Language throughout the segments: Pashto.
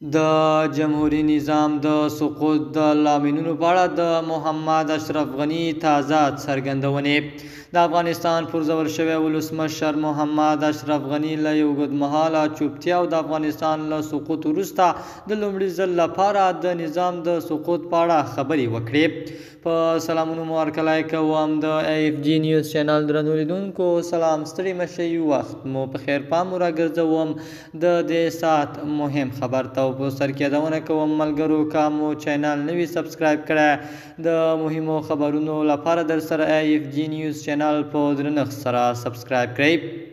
د جمهوریت نظام د سقوط د لاملونو په اړه د محمد اشرف غني تازه څرګندونې. د افغانستان پرځول شوی ولسمشر محمد اشرف غني له یو اوږدمهاله چوپتیا او د افغانستان له سقوط وروسته د لومړي ځل لپاره د نظام د سقوط په اړه خبرې وکړې. په سلامونو مو هرکلی کوم د AFG نیوز چینل درنو لیدونکو. سلام، ستړي مه شئ، وخت مو په خیر. پام مو راګرځوم د دې ساعت مهم خبر ته. په سر کې یادونه کوم ملګرو که مو چینل نوي سبسکرایب کړی د مهمو خبرونو لپاره در سره AFG نیوز چینل په درنښت سره سبسکرایب کړئ.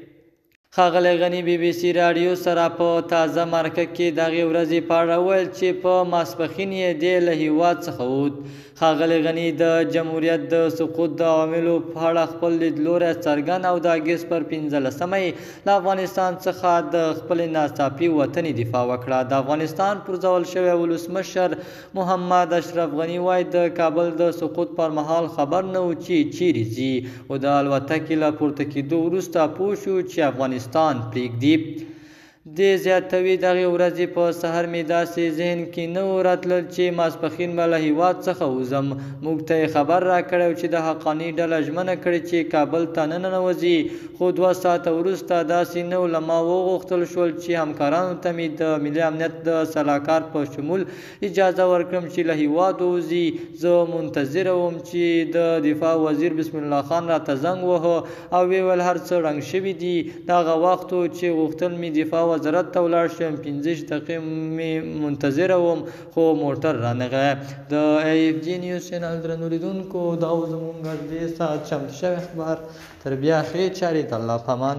ښاغلی غني BBC راډیو سره په تازه مرکه کې د هغې ورځې په اړه وویل چې په ماسپښین یې دی له هېواد څخه ووت. ښاغلی غني د جمهوریت د سقوط د عواملو په اړه خپل لیدلوری څرګند او د اګست پر 15مه یې له افغانستان څخه د خپلې ناڅاپي وتنې دفاع وکړه. د افغانستان پرځول شوی ولسمشر محمد اشرف غني وایي د کابل د سقوط پر مهال خبر نه و چې چیرې ځي او د الوتکې له پورته کېدو وروسته پوه شو چې افغانستان پرېږدي. دې زیاتوي د هغې ورځې په سحر مې داسې ذهن کې نه و راتلل چې ماسپښین به له هېواد څخه وځم. موږ ته یې خبر راکړی و چې د حقاني ډله ژمنه کړې چې کابل ته نه ننوځي، خو 2 ساعته وروسته داسې نه و. له ما وغوښتل شول چې همکارانو ته مې د ملي امنیت د سلاکار په شمول اجازه ورکړم چې له هېواده وځي. زه منتظره وم چې د دفاع وزیر بسم الله خان راته زنګ وهه او ویې ویل هر څه ړنګ شوي دي. د هغه وخت و چې غوښتل مې دفاع وزارت ته ولاړ شم. 15 دقیقې مې منتظره وم خو موټر رانغی. د AFG نیوز چینل درنو لیدونکو، دا و زموږ دې ساعت چمتو شوی اخبار. تر بیا ښې چارې، د الله په امان.